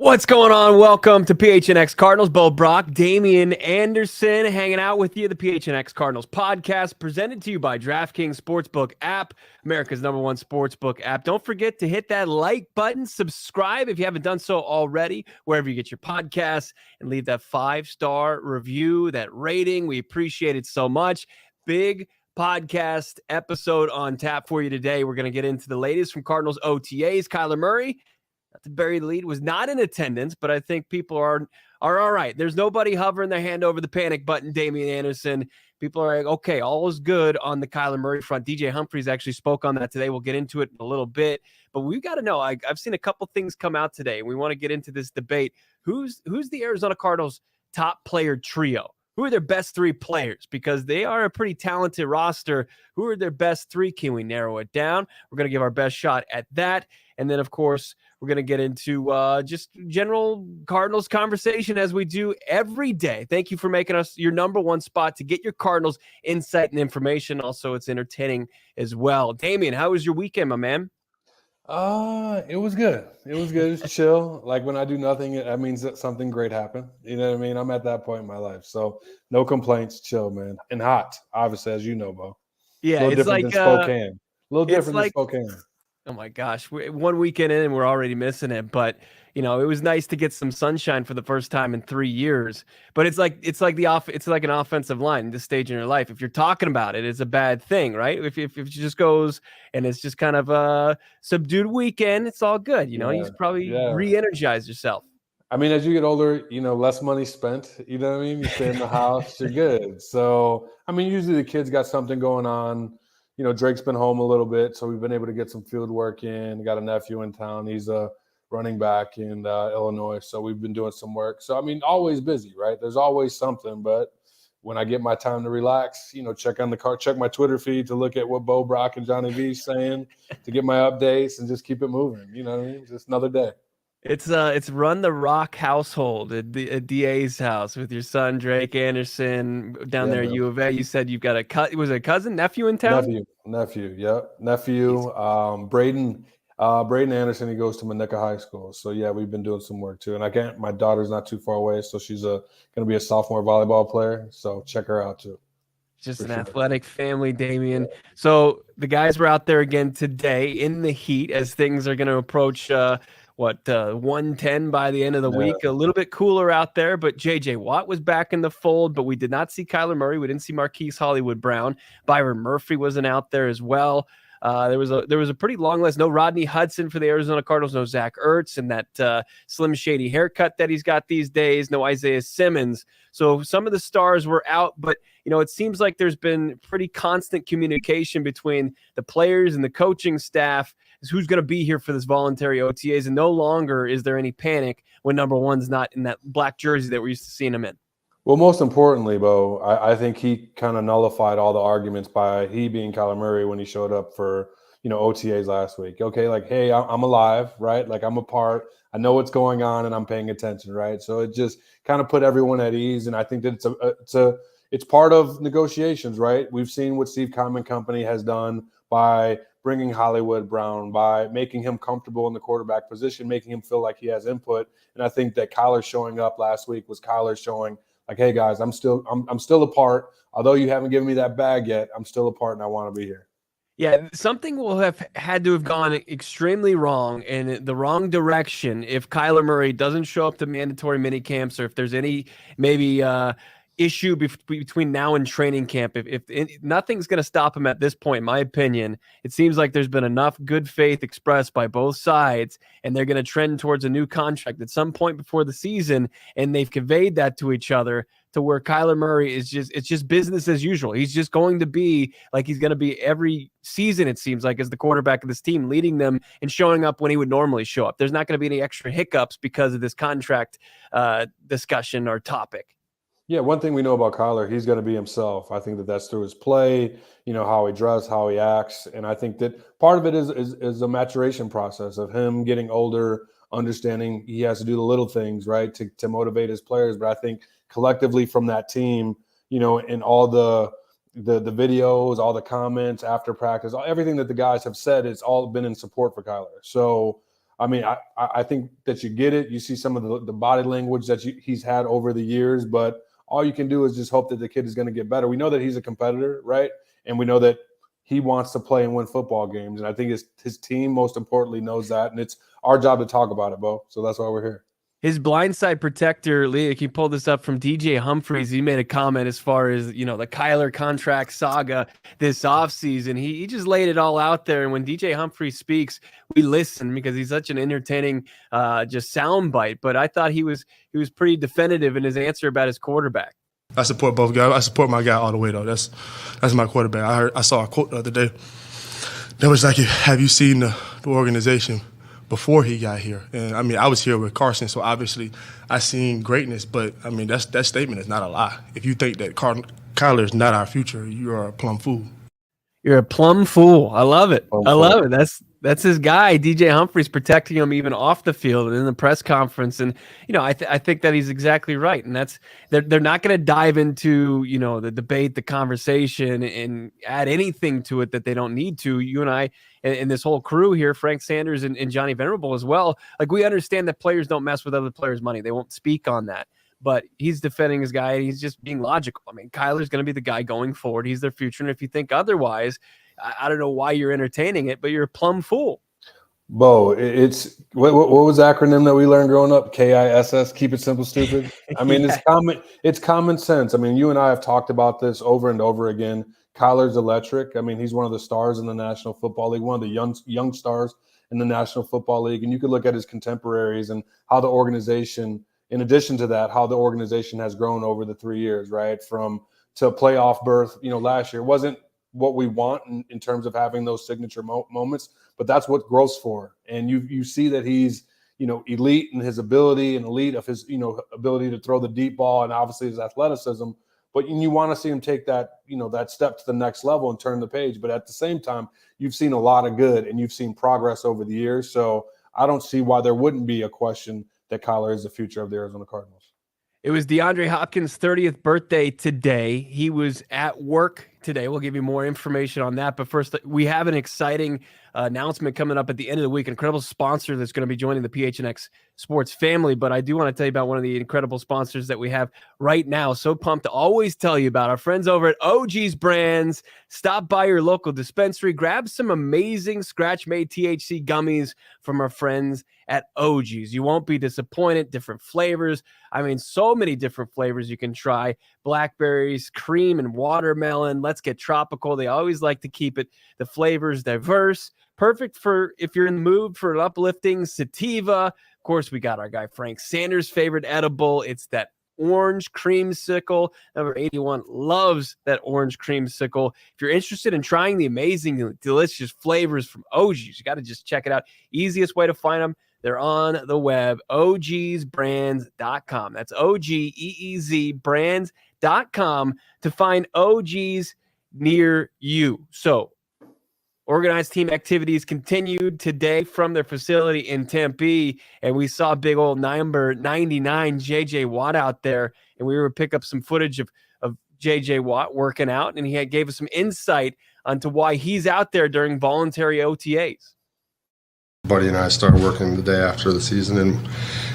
What's going on? Welcome to PHNX Cardinals. Bo Brack, Damien Anderson hanging out with you. The PHNX Cardinals podcast presented to you by DraftKings Sportsbook app, America's #1 sportsbook app. Don't forget to hit that like button, subscribe if you haven't done so already, wherever you get your podcasts, and leave that 5-star review, that rating. We appreciate it so much. Big podcast episode on tap for you today. We're going to get into the latest from Cardinals OTAs. Kyler Murray, not to bury the lead, was not in attendance, but I think people are all right. There's nobody hovering their hand over the panic button, Damien Anderson. People are like, okay, all is good on the Kyler Murray front. DJ Humphries actually spoke on that today. We'll get into it in a little bit, but we've got to know. I've seen a couple things come out today, and we want to get into this debate. Who's the Arizona Cardinals' top player trio? Who are their best three players? Because they are a pretty talented roster. Who are their best three? Can we narrow it down? We're going to give our best shot at that. And then, of course, we're going to get into just general Cardinals conversation as we do every day. Thank you for making us your #1 spot to get your Cardinals insight and information. Also, it's entertaining as well. Damien, how was your weekend, my man? It was good. It was good. It's chill. Like when I do nothing, that means that something great happened. You know what I mean? I'm at that point in my life. So no complaints, chill, man. And hot, obviously, as you know, Bo. Yeah, A little it's different like than Spokane. A little different than like, Spokane. oh my gosh, one weekend in and we're already missing it. But it was nice to get some sunshine for the first time in 3 years. But it's like an offensive line at this stage in your life. If you're talking about it, it's a bad thing, right? If it just goes and it's just kind of a subdued weekend, it's all good. You just probably re-energize yourself. I mean, as you get older, less money spent. You know what I mean? You stay in the house, you're good. So, I mean, usually the kids got something going on. Drake's been home a little bit, so we've been able to get some field work in. Got a nephew in town. He's a running back in Illinois, so we've been doing some work. So, I mean, always busy, right? There's always something, but when I get my time to relax, check my Twitter feed to look at what Bo Brack and Johnny V's saying, to get my updates and just keep it moving. You know what I mean? Just another day. It's Run the Rock household at DA's house with your son Drake Anderson down there at U of A. You said you've got a cousin, nephew in town? Nephew, yep. Nephew, Braden Anderson, he goes to Manuka High School. So yeah, we've been doing some work too. And my daughter's not too far away, so she's gonna be a sophomore volleyball player. So check her out too. Just an athletic family, Damien. Yeah. So the guys were out there again today in the heat as things are going to approach 110 by the end of the week. A little bit cooler out there, but J.J. Watt was back in the fold, but we did not see Kyler Murray. We didn't see Marquise Hollywood Brown. Byron Murphy wasn't out there as well. There was a pretty long list. No Rodney Hudson for the Arizona Cardinals. No Zach Ertz and that Slim Shady haircut that he's got these days. No Isaiah Simmons. So some of the stars were out, but it seems like there's been pretty constant communication between the players and the coaching staff is who's going to be here for this voluntary OTAs. And no longer is there any panic when #1's not in that black jersey that we're used to seeing him in. Well, most importantly, Bo, I think he kind of nullified all the arguments by he being Kyler Murray when he showed up for, OTAs last week. Okay, like, hey, I'm alive, right? Like, I'm a part. I know what's going on, and I'm paying attention, right? So it just kind of put everyone at ease, and I think that it's part of negotiations, right? We've seen what Steve Keim Company has done by bringing Hollywood Brown, by making him comfortable in the quarterback position, making him feel like he has input. And I think that Kyler showing up last week was Kyler showing, like, hey guys, I'm still a part. Although you haven't given me that bag yet, I'm still a part, and I want to be here. Yeah, something will have had to have gone extremely wrong in the wrong direction if Kyler Murray doesn't show up to mandatory mini camps, or if there's any maybe issue between now and training camp. If nothing's going to stop him at this point, in my opinion, it seems like there's been enough good faith expressed by both sides, and they're going to trend towards a new contract at some point before the season, and they've conveyed that to each other to where Kyler Murray it's just business as usual. He's just going to be like he's going to be every season, it seems like, as the quarterback of this team, leading them and showing up when he would normally show up. There's not going to be any extra hiccups because of this contract discussion or topic. Yeah, one thing we know about Kyler, he's going to be himself. I think that's through his play, how he dresses, how he acts. And I think that part of it is a maturation process of him getting older, understanding he has to do the little things, right, to motivate his players. But I think collectively from that team, and all the videos, all the comments after practice, everything that the guys have said, it's all been in support for Kyler. So I mean, I think that you get it. You see some of the body language that he's had over the years, but all you can do is just hope that the kid is going to get better. We know that he's a competitor, right? And we know that he wants to play and win football games. And I think his team, most importantly, knows that. And it's our job to talk about it, Bo. So that's why we're here. His blindside protector, Lee, he pulled this up from DJ Humphries. He made a comment as far as, the Kyler contract saga this offseason. He just laid it all out there. And when DJ Humphries speaks, we listen because he's such an entertaining just soundbite. But I thought he was pretty definitive in his answer about his quarterback. I support both guys. I support my guy all the way, though. That's my quarterback. I saw a quote the other day that was like, have you seen the organization before he got here? And I mean, I was here with Carson, so obviously I seen greatness, but I mean, that statement is not a lie. If you think that Kyler is not our future, you are a plumb fool. You're a plumb fool. I love it. I love it. That's his guy, DJ Humphries, protecting him even off the field and in the press conference. And, I think that he's exactly right. And they're not going to dive into, the debate, the conversation, and add anything to it that they don't need to. You and I and this whole crew here, Frank Sanders and Johnny Venerable as well, like, we understand that players don't mess with other players' money. They won't speak on that. But he's defending his guy, and he's just being logical. I mean, Kyler's going to be the guy going forward. He's their future. And if you think otherwise, I don't know why you're entertaining it, but you're a plumb fool. Bo, it's what was the acronym that we learned growing up? KISS, keep it simple, stupid. I mean, yeah. It's common sense. I mean, you and I have talked about this over and over again. Kyler's electric. I mean, he's one of the stars in the National Football League, one of the young stars in the National Football League. And you could look at his contemporaries and how the organization, in addition to that, how the organization has grown over the 3 years, right? To a playoff berth, last year. It wasn't what we want in terms of having those signature moments, but that's what growth's for. And you see that he's, elite in his ability and elite of his, ability to throw the deep ball and obviously his athleticism. But you want to see him take that, that step to the next level and turn the page. But at the same time, you've seen a lot of good and you've seen progress over the years. So I don't see why there wouldn't be a question that Kyler is the future of the Arizona Cardinals. It was DeAndre Hopkins' 30th birthday today. He was at work today. We'll give you more information on that. But first, we have an exciting announcement coming up at the end of the week. An incredible sponsor that's going to be joining the PHNX Sports family. But I do want to tell you about one of the incredible sponsors that we have right now. So pumped to always tell you about our friends over at OG's Brands. Stop by your local dispensary. Grab some amazing scratch-made THC gummies from our friends at OG's. You won't be disappointed. Different flavors. I mean, so many different flavors you can try. Blackberries, cream, and watermelon. Let's get tropical. They always like to keep the flavors diverse. Perfect for if you're in the mood for an uplifting sativa. Of course, we got our guy Frank Sanders' favorite edible. It's that orange creamsicle. Number 81 loves that orange creamsicle. If you're interested in trying the amazing, delicious flavors from OG's, you got to just check it out. Easiest way to find them, they're on the web, ogsbrands.com. That's OGEEZ brands.com to find OG's near you. So, organized team activities continued today from their facility in Tempe, and we saw big old number 99 J.J. Watt out there, and we were pick up some footage of J.J. Watt working out, and he gave us some insight onto why he's out there during voluntary OTAs. Buddy and I started working the day after the season,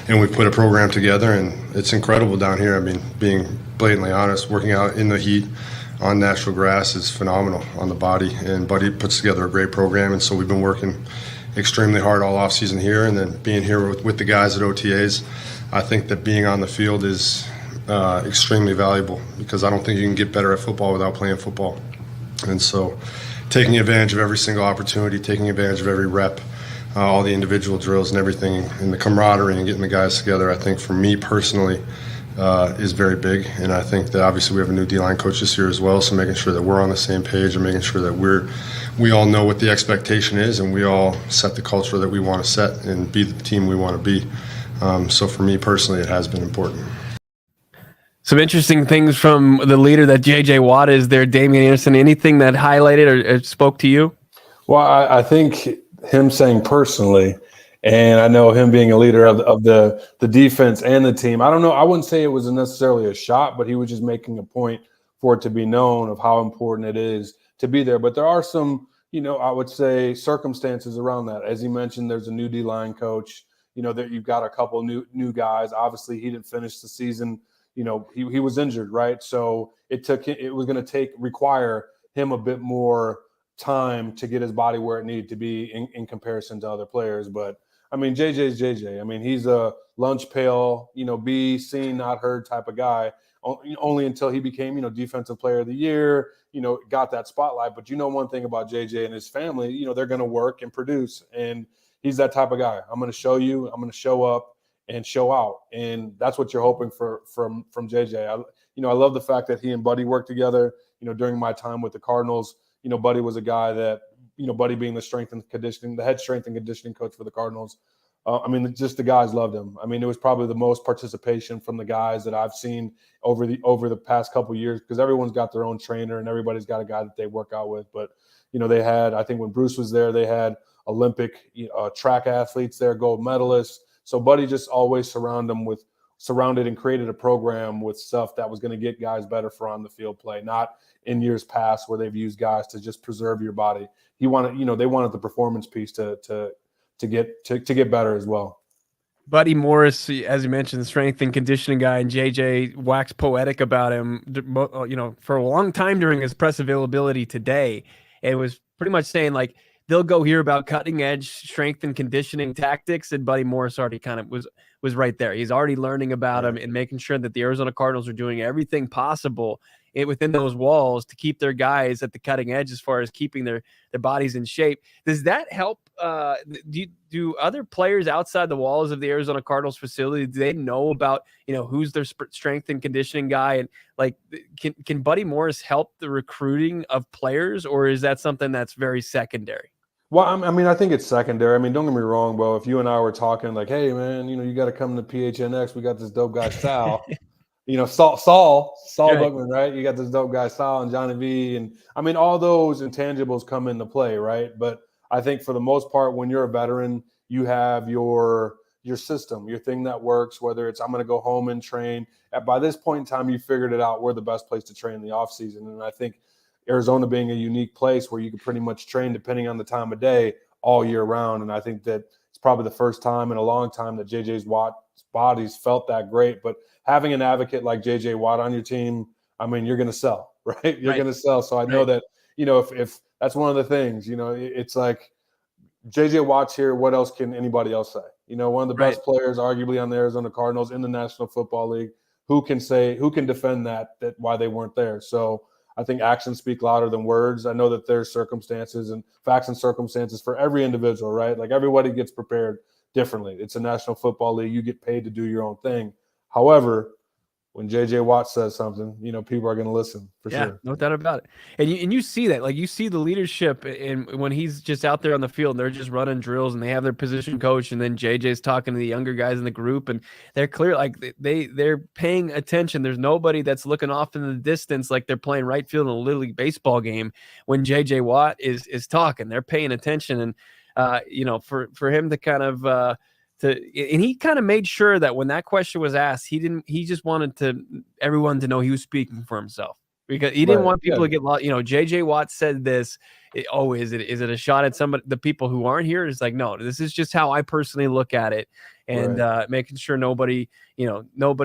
and we put a program together, and it's incredible down here. I mean, being blatantly honest, working out in the heat on natural grass is phenomenal on the body, and Buddy puts together a great program, and so we've been working extremely hard all offseason here, and then being here with the guys at OTAs. I think that being on the field is extremely valuable because I don't think you can get better at football without playing football. And so taking advantage of every single opportunity, taking advantage of every rep, all the individual drills and everything, and the camaraderie and getting the guys together, I think for me personally is very big. And I think that obviously we have a new D-line coach this year as well, so making sure that we're on the same page and making sure that we all know what the expectation is and we all set the culture that we want to set and be the team we want to be. So for me personally, it has been important. Some interesting things from the leader that J.J. Watt is there, Damien Anderson. Anything that highlighted or spoke to you? Well, I think him saying personally, and I know him being a leader of the defense and the team. I don't know. I wouldn't say it was necessarily a shot, but he was just making a point for it to be known of how important it is to be there. But there are some, I would say circumstances around that. As he mentioned, there's a new D-line coach. That you've got a couple new guys. Obviously, he didn't finish the season. He was injured, right? So it was going to require him a bit more time to get his body where it needed to be in comparison to other players. But I mean, JJ's JJ. I mean, he's a lunch pail, be seen, not heard type of guy. Only until he became, defensive player of the year, got that spotlight. But one thing about JJ and his family, they're going to work and produce. And he's that type of guy. I'm going to show you, I'm going to show up and show out. And that's what you're hoping for from JJ. I love the fact that he and Buddy worked together, during my time with the Cardinals. Buddy was a guy that, Buddy being the head strength and conditioning coach for the Cardinals. Just the guys loved him. It was probably the most participation from the guys that I've seen over the past couple of years, because everyone's got their own trainer and everybody's got a guy that they work out with. But, they had, I think when Bruce was there, they had Olympic track athletes there, gold medalists. So Buddy just always surrounded and created a program with stuff that was going to get guys better for on the field play, not in years past where they've used guys to just preserve your body. They wanted the performance piece to get better as well. Buddy Morris, as you mentioned, the strength and conditioning guy, and JJ waxed poetic about him, for a long time during his press availability today. It was pretty much saying, like, they'll go hear about cutting edge strength and conditioning tactics, and Buddy Morris already kind of was right there. He's already learning about them and making sure that the Arizona Cardinals are doing everything possible within those walls to keep their guys at the cutting edge as far as keeping their bodies in shape. Does that help? Do other players outside the walls of the Arizona Cardinals facility, do they know about, who's their strength and conditioning guy? And like, can Buddy Morris help the recruiting of players, or is that something that's very secondary? Well, I think it's secondary. Don't get me wrong, bro. If you and I were talking like, hey, man, you got to come to PHNX. We got this dope guy, Sal. Saul right. Bookman, right? You got this dope guy, Sal, and Johnny V. And all those intangibles come into play, right? But I think for the most part, when you're a veteran, you have your system, your thing that works, whether it's I'm going to go home and train. By this point in time, you figured it out. We're the best place to train in the offseason. And I think Arizona being a unique place where you can pretty much train depending on the time of day all year round. And I think that it's probably the first time in a long time that JJ Watt's body's felt that great. But having an advocate like JJ Watt on your team, you're going to sell, right? You're going to sell. So I know that, if that's one of the things, it's like JJ Watt's here. What else can anybody else say? One of the best players arguably on the Arizona Cardinals in the National Football League. Who can defend that why they weren't there? So I think actions speak louder than words. I know that there's circumstances and facts and circumstances for every individual, right? Like everybody gets prepared differently. It's a National Football League. You get paid to do your own thing. However, when JJ Watt says something, people are going to listen for sure. No doubt about it. And you see that, like you see the leadership and when he's just out there on the field and they're just running drills and they have their position coach and then JJ's talking to the younger guys in the group and they're clear, like they're paying attention. There's nobody that's looking off in the distance like they're playing right field in a Little League baseball game when JJ Watt is talking. They're paying attention and for him to kind of and he kind of made sure that when that question was asked, he just wanted everyone to know he was speaking for himself because he didn't want people to get lost. JJ Watt said this. Is it a shot at somebody, the people who aren't here? It's like, no, this is just how I personally look at it. And making sure nobody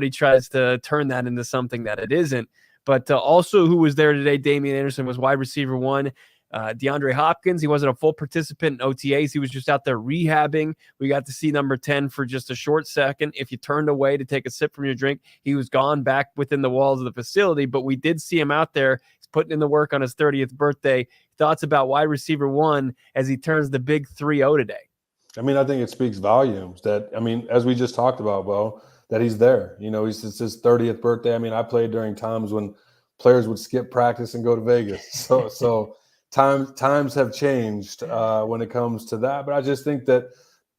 tries to turn that into something that it isn't. But also who was there today, Damien Anderson was wide receiver 1. DeAndre Hopkins, he wasn't a full participant in OTAs. He was just out there rehabbing. We got to see number 10 for just a short second. If you turned away to take a sip from your drink, he was gone back within the walls of the facility. But we did see him out there. He's putting in the work on his 30th birthday. Thoughts about wide receiver 1 as he turns the big 3-0 today? I think it speaks volumes that, as we just talked about, Bo, that he's there. It's his 30th birthday. I played during times when players would skip practice and go to Vegas. So times have changed when it comes to that. But I just think that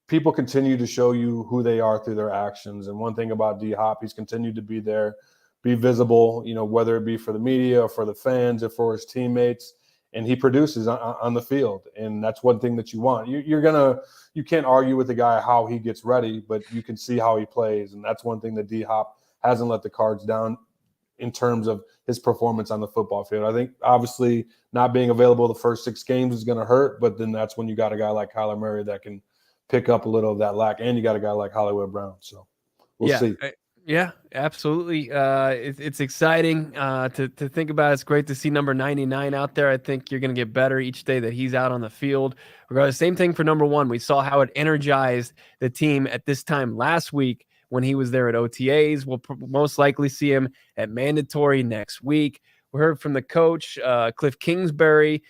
people continue to show you who they are through their actions. And one thing about D-Hop, he's continued to be there, be visible, whether it be for the media or for the fans or for his teammates. And he produces on the field. And that's one thing that you want. You can't argue with the guy how he gets ready, but you can see how he plays. And that's one thing that D-Hop hasn't let the Cards down in terms of his performance on the football field. I think obviously not being available the first 6 games is going to hurt, but then that's when you got a guy like Kyler Murray that can pick up a little of that lack, and you got a guy like Hollywood Brown. So we'll see. Yeah, absolutely. It's exciting to think about. It's great to see number 99 out there. I think you're going to get better each day that he's out on the field. Regardless, same thing for number 1. We saw how it energized the team at this time last week when he was there at OTAs. We'll most likely see him at mandatory next week. We heard from the coach, Cliff Kingsbury.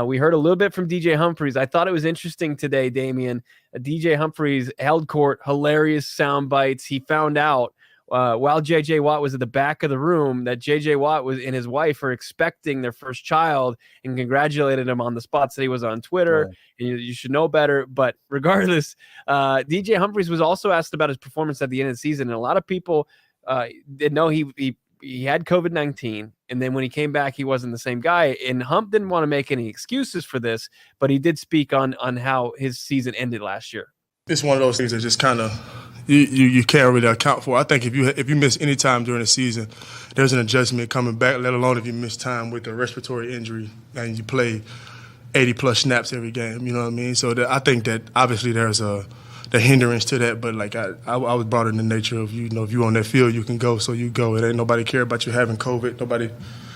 We heard a little bit from DJ Humphries. I thought it was interesting today, Damien. DJ Humphries held court, hilarious sound bites. He found out while J.J. Watt was at the back of the room that J.J. Watt and his wife are expecting their first child, and congratulated him on the spot. Said he was on Twitter. Yeah. And you should know better. But regardless, DJ Humphries was also asked about his performance at the end of the season, and a lot of people didn't know he had COVID-19, and then when he came back, he wasn't the same guy. And Hump didn't want to make any excuses for this, but he did speak on how his season ended last year. It's one of those things that just kind of you can't really account for. I think if you miss any time during the season, there's an adjustment coming back, let alone if you miss time with a respiratory injury and you play 80-plus snaps every game, you know what I mean? So I think that obviously there's the hindrance to that, but like I was brought in the nature of, if you're on that field, you can go, so you go. It ain't nobody care about you having COVID.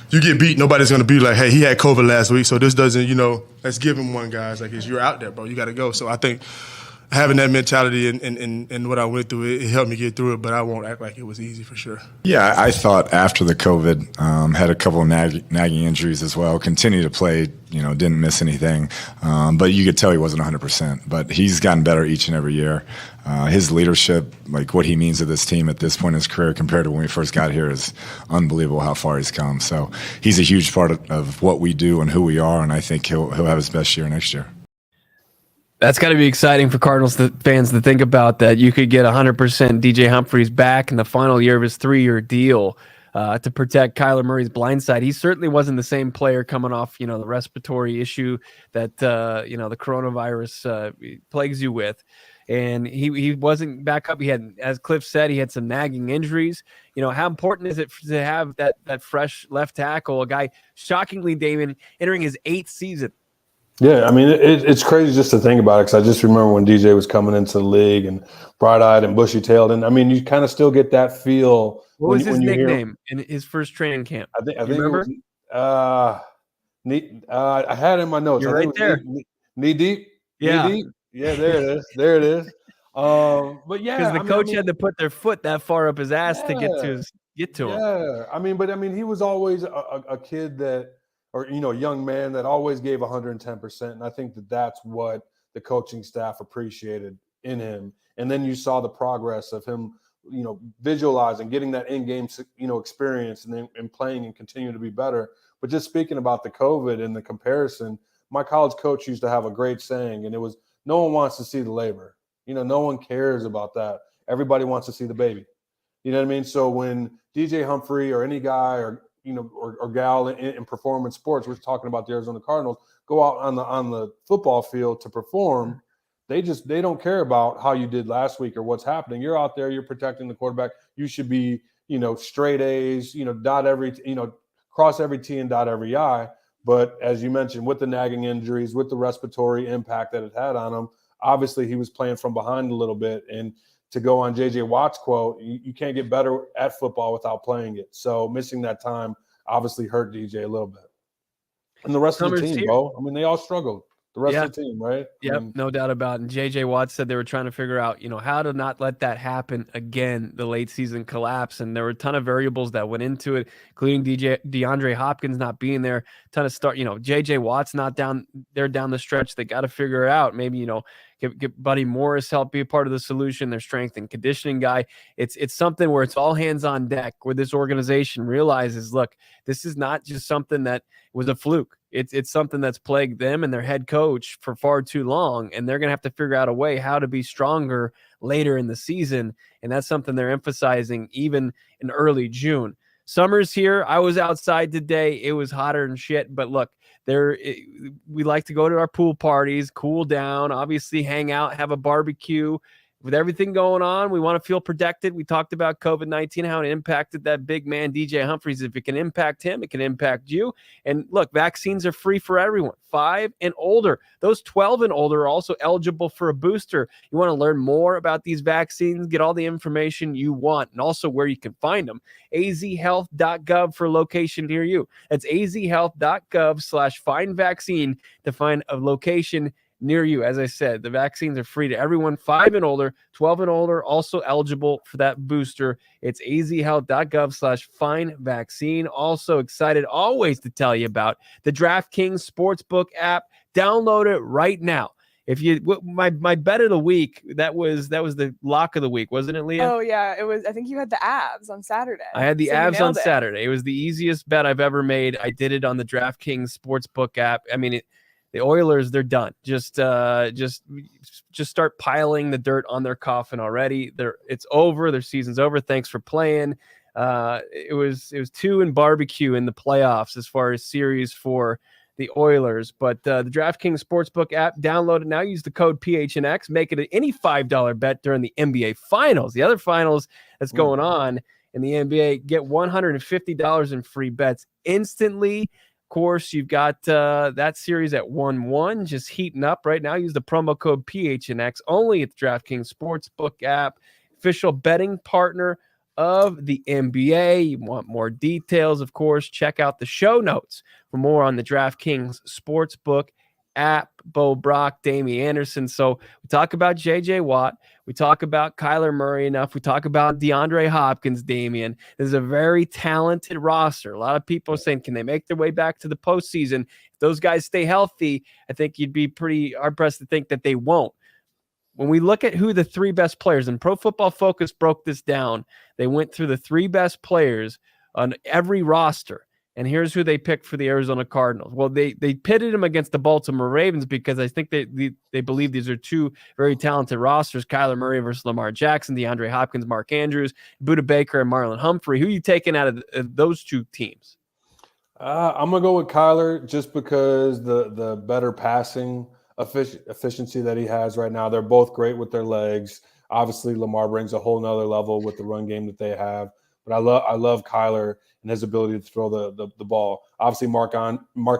You get beat, nobody's going to be like, hey, he had COVID last week, so this doesn't, let's give him one, guys. Like, you're out there, bro. You got to go. So I think having that mentality and what I went through, it helped me get through it, but I won't act like it was easy for sure. Yeah, I thought after the COVID, had a couple of nagging injuries as well, continued to play, didn't miss anything, but you could tell he wasn't 100%. But he's gotten better each and every year. His leadership, like what he means to this team at this point in his career compared to when we first got here, is unbelievable how far he's come. So he's a huge part of what we do and who we are, and I think he'll have his best year next year. That's got to be exciting for Cardinals fans to think about, that you could get 100% DJ Humphries back in the final year of his 3-year deal to protect Kyler Murray's blind side. He certainly wasn't the same player coming off, the respiratory issue that, the coronavirus plagues you with. And he wasn't back up. He had, as Cliff said, he had some nagging injuries. How important is it to have that fresh left tackle, a guy, shockingly, Damien, entering his 8th season? Yeah, I mean, it's crazy just to think about it, because I just remember when DJ was coming into the league and bright-eyed and bushy-tailed, and I mean, you kind of still get that feel. What was his nickname in his first training camp? I think remember? I had it in my notes. You're right there. Knee deep. Yeah. Knee deep. Yeah, there it is. There it is. But yeah, because the coach had to put their foot that far up his ass to get to him. Yeah, I mean, he was always a kid that, or a young man that always gave 110%, and I think that's what the coaching staff appreciated in him. And then you saw the progress of him, visualizing, getting that in-game, experience, and playing and continuing to be better. But just speaking about the COVID and the comparison, my college coach used to have a great saying, and it was, no one wants to see the labor. No one cares about that. Everybody wants to see the baby. You know what I mean? So when DJ Humphrey or any guy or gal in performance sports, we're talking about the Arizona Cardinals, go out on the football field to perform, they don't care about how you did last week or what's happening. You're out there, you're protecting the quarterback. You should be, straight A's, cross every T and dot every I. But as you mentioned, with the nagging injuries, with the respiratory impact that it had on him, obviously he was playing from behind a little bit. And to go on J.J. Watt's quote, you can't get better at football without playing it. So missing that time obviously hurt DJ a little bit. And the rest of the team, bro. I mean, they all struggled. The rest of the team, right? Yep, no doubt about it. And J.J. Watt said they were trying to figure out, how to not let that happen again, the late season collapse. And there were a ton of variables that went into it, including DeAndre Hopkins not being there, ton of J.J. Watt's not down there down the stretch. They got to figure it out. Maybe, get Buddy Morris help be a part of the solution, their strength and conditioning guy. It's something where it's all hands on deck, where this organization realizes, look, this is not just something that was a fluke. It's something that's plagued them and their head coach for far too long, and they're going to have to figure out a way how to be stronger later in the season, and that's something they're emphasizing even in early June. Summer's here. I was outside today. It was hotter than shit, but look, we like to go to our pool parties, cool down, obviously hang out, have a barbecue. with everything going on, we want to feel protected. We talked about COVID-19, how it impacted that big man, DJ Humphries. If it can impact him, it can impact you. And look, vaccines are free for everyone, 5 and older. Those 12 and older are also eligible for a booster. You want to learn more about these vaccines, get all the information you want, and also where you can find them. azhealth.gov for a location near you. That's azhealth.gov/find vaccine to find a location near you. As I said, the vaccines are free to everyone, 5 and older, 12 and older, also eligible for that booster. It's azhealth.gov/find vaccine. Also excited always to tell you about the DraftKings Sportsbook app. Download it right now. If you my bet of the week, that was the lock of the week, wasn't it, Leah? Oh yeah, it was. I think you had the Avs on Saturday. I had the Avs on Saturday. It was the easiest bet I've ever made. I did it on the DraftKings Sportsbook app. I mean, the Oilers, they're done. Just start piling the dirt on their coffin already. It's over. Their season's over. Thanks for playing. It was 2 and barbecue in the playoffs as far as series for the Oilers. But the DraftKings Sportsbook app, download it now. Use the code PHNX. Make it any $5 bet during the NBA Finals. The other finals that's going on in the NBA, get $150 in free bets instantly. Course, you've got that series at 1-1, just heating up right now. Use the promo code PHNX only at the DraftKings Sportsbook app, official betting partner of the NBA. You want more details, of course, check out the show notes for more on the DraftKings Sportsbook app. Bo Brock, Damien Anderson. So we talk about J.J. Watt. We talk about Kyler Murray enough. We talk about DeAndre Hopkins, Damien. This is a very talented roster. A lot of people are saying, can they make their way back to the postseason? If those guys stay healthy, I think you'd be pretty hard-pressed to think that they won't. When we look at who the 3 best players, and Pro Football Focus broke this down, they went through the 3 best players on every roster. And here's who they picked for the Arizona Cardinals. Well, they pitted them against the Baltimore Ravens because I think they believe these are 2 very talented rosters, Kyler Murray versus Lamar Jackson, DeAndre Hopkins, Mark Andrews, Budda Baker, and Marlon Humphrey. Who are you taking out of those 2 teams? I'm going to go with Kyler just because the better passing efficiency that he has right now. They're both great with their legs. Obviously, Lamar brings a whole nother level with the run game that they have. But I love Kyler and his ability to throw the ball. Obviously, Mark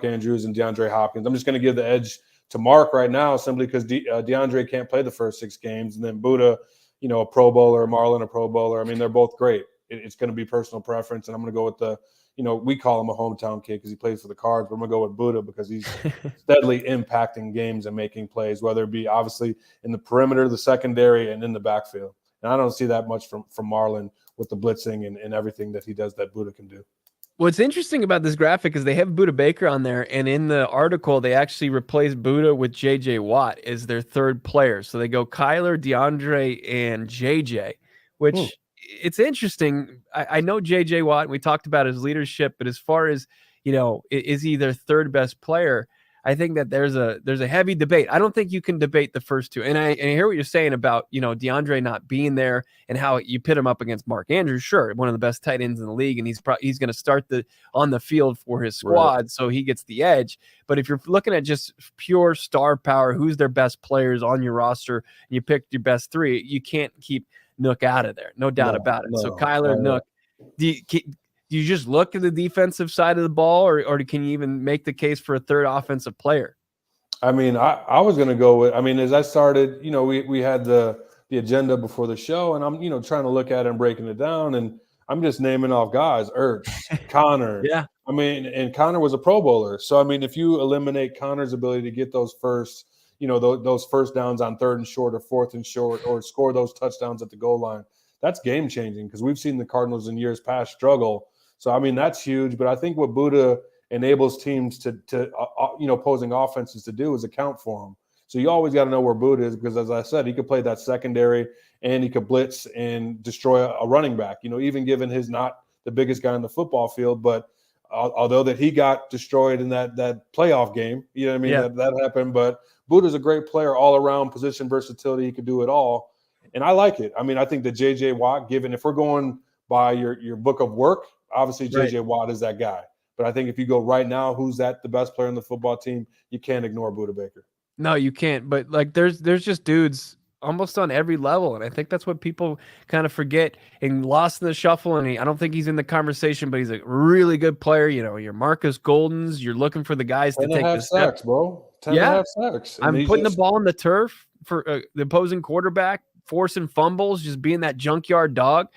Andrews and DeAndre Hopkins. I'm just going to give the edge to Mark right now simply because DeAndre can't play the first 6 games. And then Budda, a Pro Bowler, Marlon, a Pro Bowler. I mean, they're both great. It's going to be personal preference. And I'm going to go with we call him a hometown kid because he plays for the Cards. But I'm going to go with Budda because he's steadily impacting games and making plays, whether it be obviously in the perimeter, the secondary, and in the backfield. And I don't see that much from Marlon with the blitzing and everything that he does that Budda can do. What's interesting about this graphic is they have Budda Baker on there, and in the article, they actually replaced Budda with J.J. Watt as their 3rd player. So they go Kyler, DeAndre, and J.J., which it's interesting. I know J.J. Watt, and we talked about his leadership, but as far as, is he their 3rd best player? I think that there's a heavy debate. I don't think you can debate the first 2. And I hear what you're saying about, DeAndre not being there and how you pit him up against Mark Andrews. Sure, one of the best tight ends in the league, and he's going to start on the field for his squad, right. So he gets the edge. But if you're looking at just pure star power, who's their best players on your roster, and you picked your best 3, you can't keep Nook out of there. No doubt about it. No, so Kyler, Nook, do you just look at the defensive side of the ball, or can you even make the case for a 3rd offensive player? I mean, I was going to go with, as I started, we had the agenda before the show, and I'm, trying to look at it and breaking it down, and I'm just naming off guys, Ertz, Connor. Yeah. And Connor was a Pro Bowler. So, if you eliminate Connor's ability to get those first, those first downs on 3rd and short or 4th and short, or score those touchdowns at the goal line, that's game changing because we've seen the Cardinals in years past struggle. So, that's huge. But I think what Budda enables teams to opposing offenses to do is account for them. So you always got to know where Budda is because, as I said, he could play that secondary and he could blitz and destroy a running back, even given his not the biggest guy on the football field. But although that he got destroyed in that playoff game, that happened. But Budda's a great player all around, position versatility. He could do it all. And I like it. I think that J.J. Watt, given if we're going by your book of work, obviously, J.J. Watt is that guy. But I think if you go right now, who's the best player on the football team, you can't ignore Budda Baker. No, you can't. But, there's just dudes almost on every level. And I think that's what people kind of forget and lost in the shuffle. And I don't think he's in the conversation, but he's a really good player. You know, your Marcus Goldens, you're looking for the guys to take the step. Sacks, bro. 10 Yeah. and a half sacks. And I'm putting the ball on the turf for the opposing quarterback, forcing fumbles, just being that junkyard dog.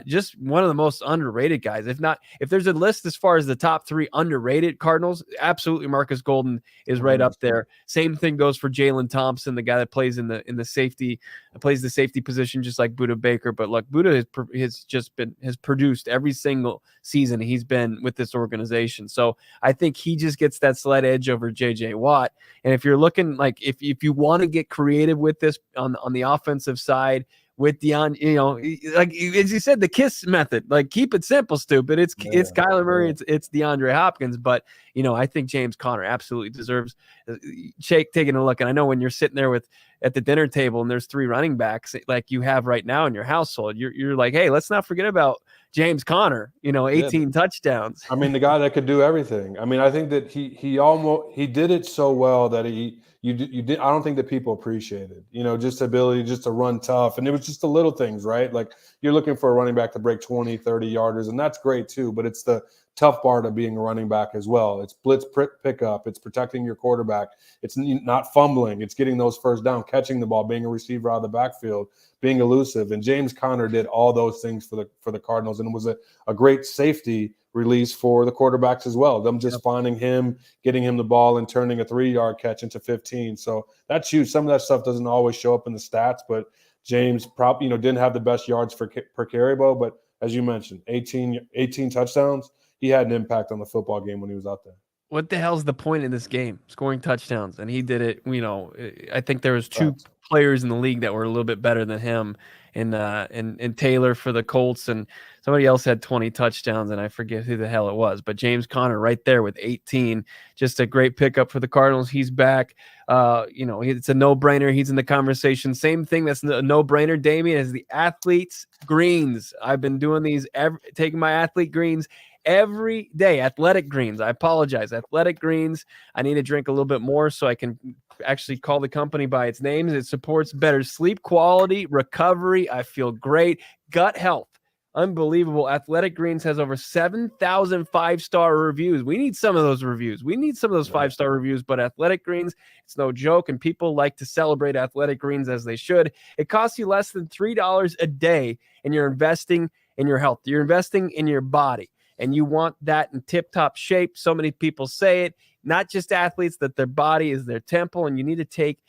Just one of the most underrated guys. If there's a list as far as the top 3 underrated Cardinals, absolutely Marcus Golden is right up there. Same thing goes for Jalen Thompson, the guy that plays in the safety, plays the safety position just like Budda Baker. But look, Budda has produced every single season he's been with this organization. So I think he just gets that slight edge over JJ Watt. And if you're looking like if you want to get creative with this on the offensive side, with DeAndre, you know, like as you said, the KISS method, like keep it simple, stupid. It's Kyler Murray, it's DeAndre Hopkins, but you know, I think James Conner absolutely deserves taking a look. And I know when you're sitting there at the dinner table and there's 3 running backs like you have right now in your household, you're like, hey, let's not forget about James Conner. You know, 18 touchdowns. I mean, the guy that could do everything. I mean, I think that he did it so well that you did. I don't think that people appreciated, you know, just the ability just to run tough. And it was just the little things, right? Like you're looking for a running back to break 20, 30 yarders, and that's great too. But it's the tough part of being a running back as well. It's blitz pickup. It's protecting your quarterback. It's not fumbling. It's getting those first down, catching the ball, being a receiver out of the backfield, being elusive. And James Conner did all those things for the Cardinals, and it was a great safety release for the quarterbacks as well. Them just finding him, getting him the ball, and turning a 3-yard catch into 15. So that's huge. Some of that stuff doesn't always show up in the stats, but James didn't have the best yards per carry, but as you mentioned, 18 touchdowns. He had an impact on the football game when he was out there. What the hell's the point in this game? Scoring touchdowns, and he did it. You know, I think there was 2 players in the league that were a little bit better than him, and Taylor for the Colts, and somebody else had 20 touchdowns, and I forget who the hell it was. But James Conner right there with 18, just a great pickup for the Cardinals. He's back. You know, it's a no-brainer. He's in the conversation. Same thing that's a no-brainer, Damien, is the athletes greens. I've been doing these, taking my athlete greens every day. Athletic greens. I apologize. Athletic greens. I need to drink a little bit more so I can actually call the company by its names. It supports better sleep quality, recovery. I feel great. Gut health. Unbelievable. Athletic Greens has over 7,000 5-star reviews. We need some of those reviews. We need some of those 5-star reviews, but Athletic Greens, it's no joke, and people like to celebrate Athletic Greens as they should. It costs you less than $3 a day, and you're investing in your health. You're investing in your body, and you want that in tip-top shape. So many people say it, not just athletes, that their body is their temple, and you need to take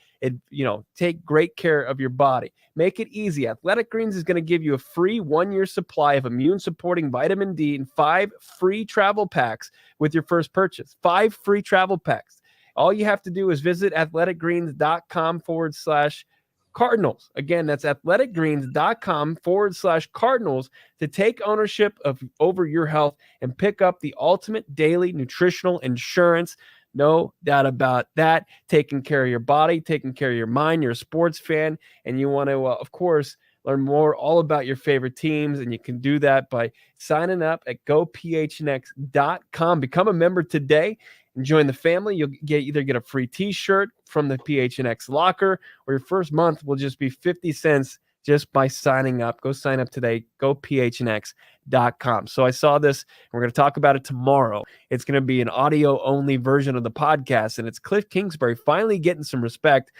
great care of your body. Make it easy. Athletic Greens is going to give you a free 1-year supply of immune-supporting vitamin D and 5 free travel packs with your first purchase. 5 free travel packs. All you have to do is visit athleticgreens.com/Cardinals. Again, that's athleticgreens.com/Cardinals to take ownership over your health and pick up the ultimate daily nutritional insurance. No doubt about that. Taking care of your body, taking care of your mind. You're a sports fan, and you want to, of course, learn more all about your favorite teams, and you can do that by signing up at gophnx.com. Become a member today and join the family. You'll either get a free T-shirt from the PHNX Locker, or your first month will just be 50 cents just by signing up. Go sign up today. gophnx.com. So I saw this, and we're going to talk about it tomorrow. It's going to be an audio-only version of the podcast, and it's Cliff Kingsbury finally getting some respect.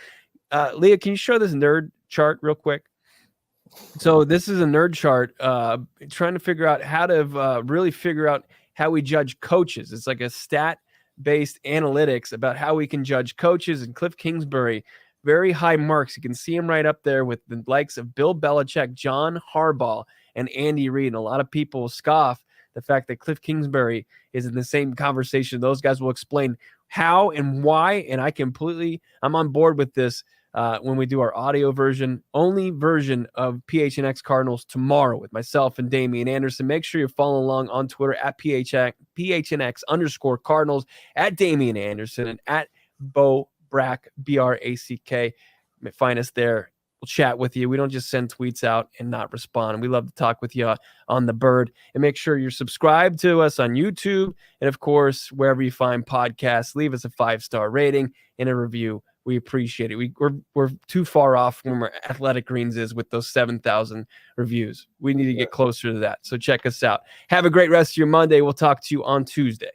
Leah, can you show this nerd chart real quick? So this is a nerd chart trying to figure out how to really figure out how we judge coaches. It's like a stat-based analytics about how we can judge coaches, and Cliff Kingsbury, very high marks. You can see him right up there with the likes of Bill Belichick, John Harbaugh, and Andy Reid. And a lot of people scoff the fact that Cliff Kingsbury is in the same conversation. Those guys will explain how and why, and I'm on board with this when we do our audio only version of PHNX Cardinals tomorrow with myself and Damien Anderson. Make sure you're following along on Twitter at PHNX_Cardinals, at Damien Anderson, and at Brack, Brack. Find us there. We'll chat with you. We don't just send tweets out and not respond. We love to talk with you on the bird. And make sure you're subscribed to us on YouTube. And, of course, wherever you find podcasts, leave us a 5-star rating and a review. We appreciate it. We're too far off from where Athletic Greens is with those 7,000 reviews. We need to get closer to that. So check us out. Have a great rest of your Monday. We'll talk to you on Tuesday.